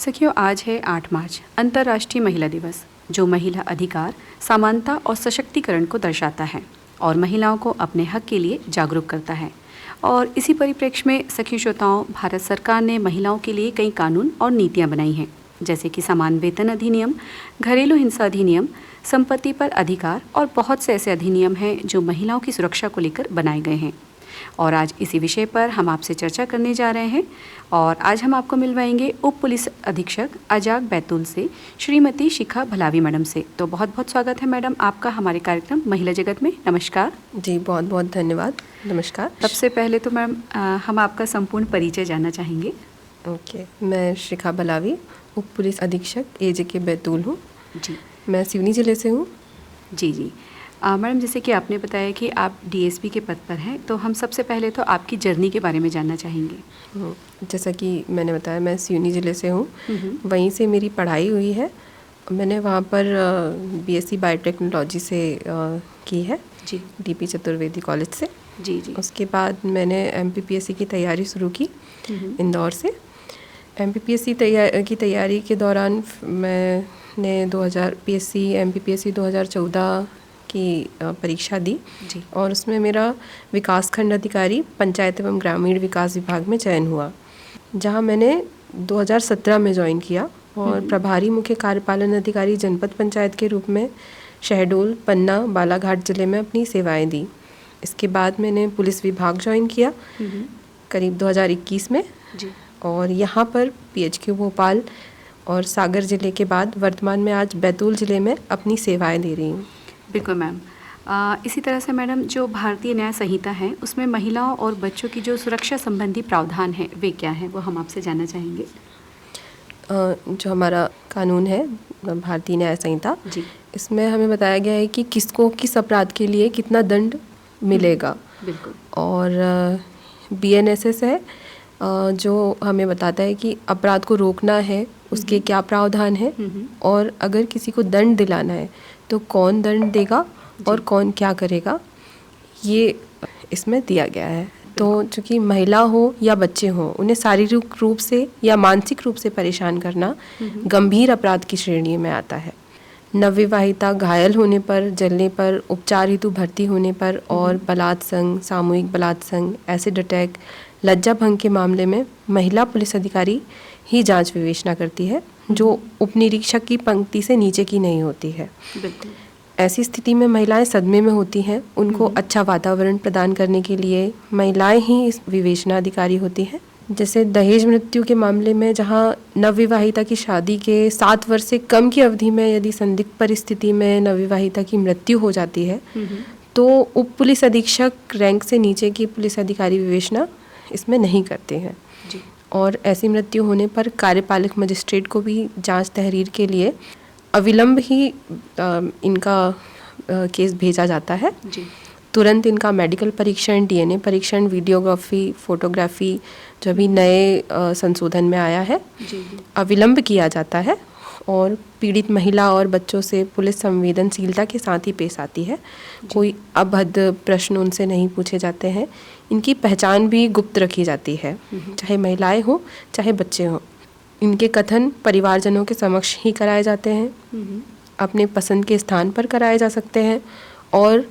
सखियों, आज है 8 मार्च, अंतर्राष्ट्रीय महिला दिवस, जो महिला अधिकार, समानता और सशक्तिकरण को दर्शाता है और महिलाओं को अपने हक के लिए जागरूक करता है। और इसी परिप्रेक्ष्य में सखी श्रोताओं, भारत सरकार ने महिलाओं के लिए कई कानून और नीतियां बनाई हैं, जैसे कि समान वेतन अधिनियम, घरेलू हिंसा अधिनियम, संपत्ति पर अधिकार और बहुत से ऐसे अधिनियम हैं जो महिलाओं की सुरक्षा को लेकर बनाए गए हैं। और आज इसी विषय पर हम आपसे चर्चा करने जा रहे हैं। और आज हम आपको मिलवाएंगे उप पुलिस अधीक्षक अजाक बैतूल से श्रीमती शिखा भलावी मैडम से। तो बहुत बहुत स्वागत है मैडम आपका हमारे कार्यक्रम महिला जगत में। नमस्कार जी, बहुत बहुत धन्यवाद। नमस्कार। सबसे पहले तो मैम हम आपका संपूर्ण परिचय जानना चाहेंगे। ओके, मैं शिखा भलावी, उप पुलिस अधीक्षक AJK बैतूल हूँ। जी, मैं सिवनी ज़िले से हूँ। जी। मैडम, जैसे कि आपने बताया कि आप DSP के पद पर हैं, तो हम सबसे पहले तो आपकी जर्नी के बारे में जानना चाहेंगे। जैसा कि मैंने बताया, मैं सिवनी ज़िले से हूँ। वहीं से मेरी पढ़ाई हुई है। मैंने वहाँ पर BSc बायोटेक्नोलॉजी से की है जी, DP चतुर्वेदी कॉलेज से। जी। उसके बाद मैंने MPPSC की तैयारी शुरू की इंदौर से। MPPSC की तैयारी के दौरान मैंने PSC MPPSC 2014 की परीक्षा दी जी। और उसमें मेरा विकासखंड अधिकारी पंचायत एवं ग्रामीण विकास विभाग में चयन हुआ, जहां मैंने 2017 में ज्वाइन किया और प्रभारी मुख्य कार्यपालन अधिकारी जनपद पंचायत के रूप में शहडोल, पन्ना, बालाघाट जिले में अपनी सेवाएं दी। इसके बाद मैंने पुलिस विभाग ज्वाइन किया करीब 2021 में जी। और यहाँ पर PHQ भोपाल और सागर जिले के बाद वर्तमान में आज बैतूल जिले में अपनी सेवाएं दे रही हूँ। बिल्कुल मैम। इसी तरह से मैडम, जो भारतीय न्याय संहिता है उसमें महिलाओं और बच्चों की जो सुरक्षा संबंधी प्रावधान है वे क्या हैं, वो हम आपसे जानना चाहेंगे। जो हमारा कानून है भारतीय न्याय संहिता, जी, इसमें हमें बताया गया है कि किसको किस अपराध के लिए कितना दंड मिलेगा। बिल्कुल। और BNSS है जो हमें बताता है कि अपराध को रोकना है उसके क्या प्रावधान है और अगर किसी को दंड दिलाना है तो कौन दंड देगा और कौन क्या करेगा, ये इसमें दिया गया है। तो चूँकि महिला हो या बच्चे हों, उन्हें शारीरिक रूप से या मानसिक रूप से परेशान करना गंभीर अपराध की श्रेणी में आता है। नवविवाहिता घायल होने पर, जलने पर, उपचार हेतु भर्ती होने पर और बलात्संग, सामूहिक बलात्संग, एसिड अटैक, लज्जा भंग के मामले में महिला पुलिस अधिकारी ही जांच विवेचना करती है, जो उपनिरीक्षक की पंक्ति से नीचे की नहीं होती है। बिल्कुल। ऐसी स्थिति में महिलाएं सदमे में होती हैं। उनको अच्छा वातावरण प्रदान करने के लिए महिलाएं ही इस विवेचना अधिकारी होती हैं। जैसे दहेज मृत्यु के मामले में, जहां नवविवाहिता की शादी के 7 वर्ष से कम की अवधि में यदि संदिग्ध परिस्थिति में नवविवाहिता की मृत्यु हो जाती है तो उप पुलिस अधीक्षक रैंक से नीचे की पुलिस अधिकारी विवेचना इसमें नहीं करते हैं। जी। और ऐसी मृत्यु होने पर कार्यपालक मजिस्ट्रेट को भी जांच तहरीर के लिए अविलंब ही इनका केस भेजा जाता है। जी। तुरंत इनका मेडिकल परीक्षण, DNA परीक्षण, वीडियोग्राफी, फोटोग्राफी जो अभी नए संशोधन में आया है, जी। अविलंब किया जाता है और पीड़ित महिला और बच्चों से पुलिस संवेदनशीलता के साथ ही पेश आती है। कोई अभद्र प्रश्न उनसे नहीं पूछे जाते हैं। इनकी पहचान भी गुप्त रखी जाती है, चाहे महिलाएं हो चाहे बच्चे हों। इनके कथन परिवारजनों के समक्ष ही कराए जाते हैं, अपने पसंद के स्थान पर कराए जा सकते हैं और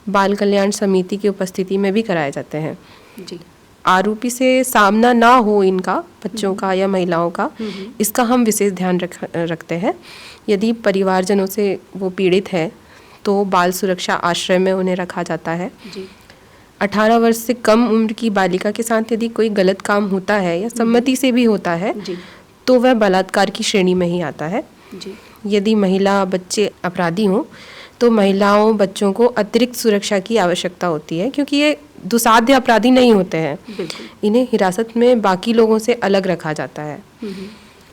बाल कल्याण समिति की उपस्थिति में भी कराए जाते हैं। जी। आरोपी से सामना ना हो इनका, बच्चों का या महिलाओं का, इसका हम विशेष ध्यान रखते हैं। यदि परिवारजनों से वो पीड़ित है तो बाल सुरक्षा आश्रय में उन्हें रखा जाता है। जी। 18 वर्ष से कम उम्र की बालिका के साथ यदि कोई गलत काम होता है या सम्मति से भी होता है जी। तो वह बलात्कार की श्रेणी में ही आता है। जी। यदि महिला बच्चे अपराधी हों तो महिलाओं बच्चों को अतिरिक्त सुरक्षा की आवश्यकता होती है, क्योंकि ये दुसाध्य अपराधी नहीं होते हैं। बिल्कुल। इन्हें हिरासत में बाकी लोगों से अलग रखा जाता है।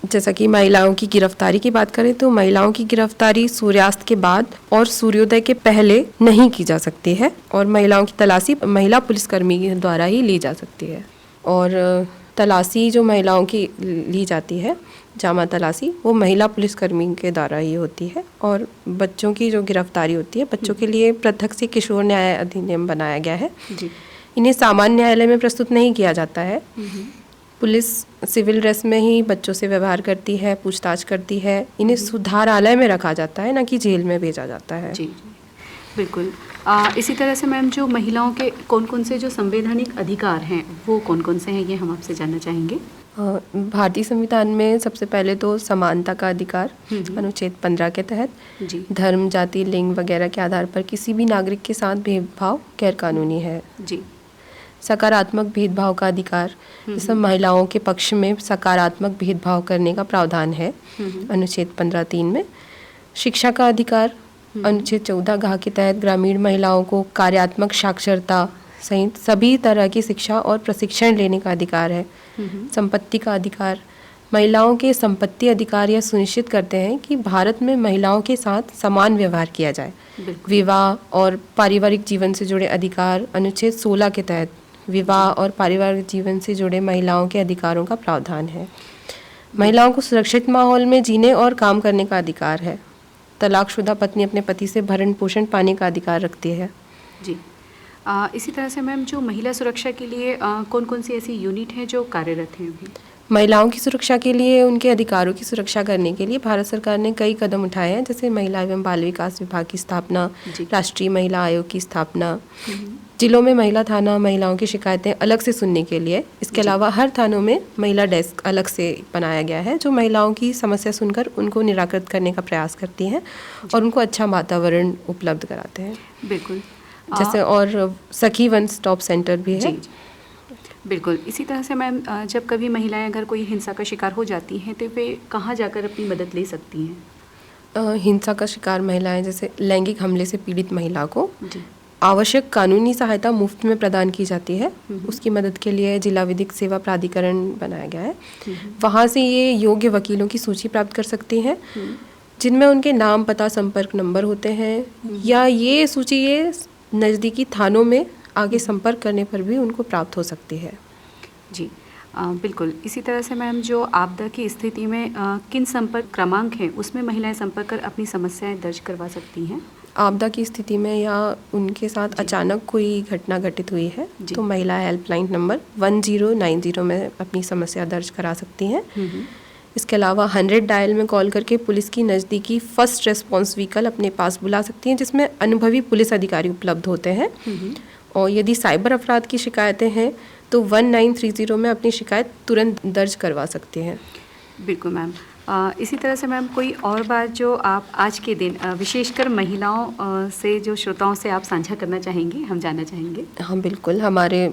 जैसा कि महिलाओं की गिरफ्तारी की बात करें तो महिलाओं की गिरफ्तारी सूर्यास्त के बाद और सूर्योदय के पहले नहीं की जा सकती है और महिलाओं की तलाशी महिला पुलिसकर्मी द्वारा ही ली जा सकती है। और तलाशी जो महिलाओं की ली जाती है, जामा तलाशी, वो महिला पुलिसकर्मी के द्वारा ही होती है। और बच्चों की जो गिरफ्तारी होती है, बच्चों के लिए पृथक से किशोर न्याय अधिनियम बनाया गया है। जी। इन्हें सामान्य न्यायालय में प्रस्तुत नहीं किया जाता है। पुलिस सिविल ड्रेस में ही बच्चों से व्यवहार करती है, पूछताछ करती है। इन्हें सुधारालय में रखा जाता है, ना कि जेल में भेजा जाता है। जी बिल्कुल। इसी तरह से मैम जो महिलाओं के कौन कौन से जो संवैधानिक अधिकार हैं वो कौन कौन से हैं, ये हम आपसे जानना चाहेंगे। भारतीय संविधान में सबसे पहले तो समानता का अधिकार अनुच्छेद 15 के तहत जी धर्म, जाति, लिंग वगैरह के आधार पर किसी भी नागरिक के साथ भेदभाव गैरकानूनी है। जी सकारात्मक भेदभाव का अधिकार, जैसे महिलाओं के पक्ष में सकारात्मक भेदभाव करने का प्रावधान है अनुच्छेद 15(3) में। शिक्षा का अधिकार अनुच्छेद 14(घ) के तहत ग्रामीण महिलाओं को कार्यात्मक साक्षरता सहित सभी तरह की शिक्षा और प्रशिक्षण लेने का अधिकार है। संपत्ति का अधिकार, महिलाओं के संपत्ति अधिकार यह सुनिश्चित करते हैं कि भारत में महिलाओं के साथ समान व्यवहार किया जाए। विवाह और पारिवारिक जीवन से जुड़े अधिकार अनुच्छेद 16 के तहत विवाह और पारिवारिक जीवन से जुड़े महिलाओं के अधिकारों का प्रावधान है। महिलाओं को सुरक्षित माहौल में जीने और काम करने का अधिकार है। तलाकशुदा पत्नी अपने पति से भरण पोषण पाने का अधिकार रखती है। जी इसी तरह से मैम जो महिला सुरक्षा के लिए कौन कौन सी ऐसी यूनिट हैं जो कार्यरत हैं अभी। महिलाओं की सुरक्षा के लिए, उनके अधिकारों की सुरक्षा करने के लिए भारत सरकार ने कई कदम उठाए हैं, जैसे महिला एवं बाल विकास विभाग की स्थापना, राष्ट्रीय महिला आयोग की स्थापना, जिलों में महिला थाना महिलाओं की शिकायतें अलग से सुनने के लिए। इसके अलावा हर थानों में महिला डेस्क अलग से बनाया गया है, जो महिलाओं की समस्या सुनकर उनको निराकृत करने का प्रयास करती हैं और उनको अच्छा वातावरण उपलब्ध कराते हैं। बिल्कुल। जैसे और सखी वन स्टॉप सेंटर भी है। बिल्कुल। इसी तरह से मैम जब कभी महिलाएं अगर कोई हिंसा का शिकार हो जाती हैं तो वे कहाँ जाकर अपनी मदद ले सकती हैं। हिंसा का शिकार महिलाएं, जैसे लैंगिक हमले से पीड़ित महिला को आवश्यक कानूनी सहायता मुफ्त में प्रदान की जाती है। उसकी मदद के लिए जिला विधिक सेवा प्राधिकरण बनाया गया है। वहाँ से ये योग्य वकीलों की सूची प्राप्त कर सकती हैं, जिनमें उनके नाम, पता, संपर्क नंबर होते हैं, या ये सूची ये नज़दीकी थानों में आगे संपर्क करने पर भी उनको प्राप्त हो सकती है। जी बिल्कुल। इसी तरह से मैम जो आपदा की स्थिति में किन संपर्क क्रमांक हैं उसमें महिलाएं संपर्क कर अपनी समस्याएं दर्ज करवा सकती हैं। आपदा की स्थिति में या उनके साथ अचानक कोई घटना घटित हुई है तो महिला हेल्पलाइन नंबर 1090 में अपनी समस्या दर्ज करा सकती हैं। इसके अलावा 100 डायल में कॉल करके पुलिस की नज़दीकी फर्स्ट रेस्पॉन्स व्हीकल अपने पास बुला सकती हैं, जिसमें अनुभवी पुलिस अधिकारी उपलब्ध होते हैं। और यदि साइबर अपराध की शिकायतें हैं तो 1930 में अपनी शिकायत तुरंत दर्ज करवा सकते हैं। बिल्कुल मैम। इसी तरह से मैम कोई और बात जो आप आज के दिन विशेषकर महिलाओं से, जो श्रोताओं से आप साझा करना चाहेंगे, हम जानना चाहेंगे। हाँ बिल्कुल। हमारे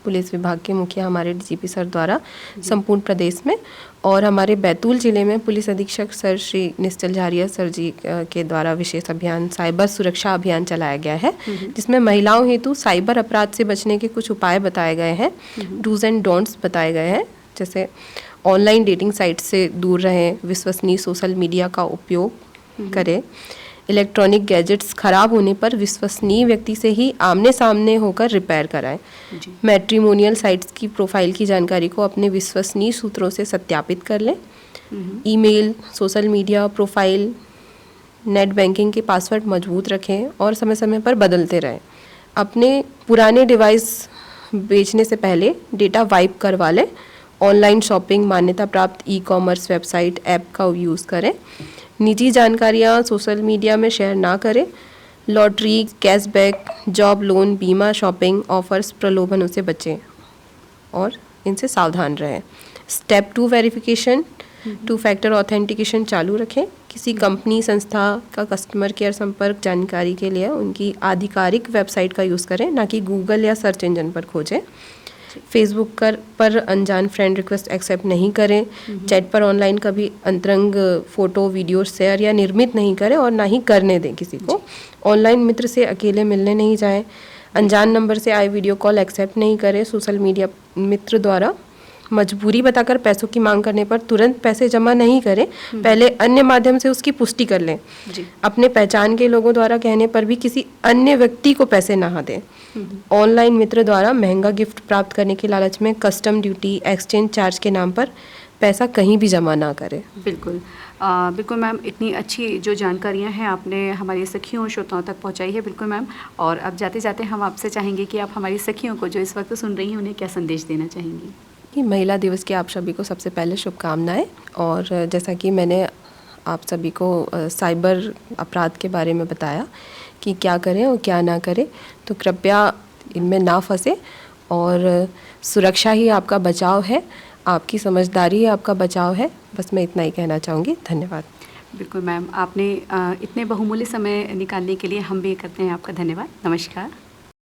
पुलिस विभाग के मुखिया, हमारे डीजीपी सर द्वारा संपूर्ण प्रदेश में और हमारे बैतूल जिले में पुलिस अधीक्षक सर श्री निश्चल झारिया सर जी के द्वारा विशेष अभियान साइबर सुरक्षा अभियान चलाया गया है, जिसमें महिलाओं हेतु साइबर अपराध से बचने के कुछ उपाय बताए गए हैं, डूज एंड डोंट्स बताए गए हैं। जैसे ऑनलाइन डेटिंग साइट से दूर रहें, विश्वसनीय सोशल मीडिया का उपयोग करें, इलेक्ट्रॉनिक गैजेट्स खराब होने पर विश्वसनीय व्यक्ति से ही आमने सामने होकर रिपेयर कराएं। मैट्रिमोनियल साइट्स की प्रोफाइल की जानकारी को अपने विश्वसनीय सूत्रों से सत्यापित कर लें। Email, social media profile, net banking के पासवर्ड मजबूत रखें और समय समय पर बदलते रहें। अपने पुराने डिवाइस बेचने से पहले डेटा वाइप करवा लें। ऑनलाइन शॉपिंग, मान्यता प्राप्त ई-कॉमर्स वेबसाइट, ऐप का यूज़ करें। निजी जानकारियाँ सोशल मीडिया में शेयर ना करें। लॉटरी, कैशबैक, जॉब लोन, बीमा, शॉपिंग ऑफर्स, प्रलोभनों से बचें और इनसे सावधान रहें। स्टेप 2 वेरिफिकेशन, 2 फैक्टर ऑथेंटिकेशन चालू रखें। किसी कंपनी, संस्था का कस्टमर केयर संपर्क जानकारी के लिए उनकी आधिकारिक वेबसाइट का यूज़ करें, ना कि गूगल या सर्च इंजन पर खोजें। फेसबुक पर अनजान फ्रेंड रिक्वेस्ट एक्सेप्ट नहीं करें। चैट पर ऑनलाइन कभी अंतरंग फ़ोटो, वीडियो शेयर या निर्मित नहीं करें और ना ही करने दें किसी को। ऑनलाइन मित्र से अकेले मिलने नहीं जाएं। अनजान नंबर से आए वीडियो कॉल एक्सेप्ट नहीं करें। सोशल मीडिया मित्र द्वारा मजबूरी बताकर पैसों की मांग करने पर तुरंत पैसे जमा नहीं करें, पहले अन्य माध्यम से उसकी पुष्टि कर लें। अपने पहचान के लोगों द्वारा कहने पर भी किसी अन्य व्यक्ति को पैसे ना दें। ऑनलाइन मित्र द्वारा महंगा गिफ्ट प्राप्त करने के लालच में कस्टम ड्यूटी, एक्सचेंज चार्ज के नाम पर पैसा कहीं भी जमा ना करें। बिल्कुल बिल्कुल मैम, इतनी अच्छी जो जानकारियां हैं आपने हमारी सखियों और श्रोताओं तक पहुंचाई है। बिल्कुल मैम। और अब जाते जाते हम आपसे चाहेंगे कि आप हमारी सखियों को जो इस वक्त सुन रही हैं उन्हें क्या संदेश देना चाहेंगी। कि महिला दिवस की आप सभी को सबसे पहले शुभकामनाएं। और जैसा कि मैंने आप सभी को साइबर अपराध के बारे में बताया कि क्या करें और क्या ना करें, तो कृपया इनमें ना फंसे और सुरक्षा ही आपका बचाव है, आपकी समझदारी ही आपका बचाव है। बस मैं इतना ही कहना चाहूँगी। धन्यवाद। बिल्कुल मैम, आपने इतने बहुमूल्य समय निकालने के लिए हम भी करते हैं आपका धन्यवाद। नमस्कार।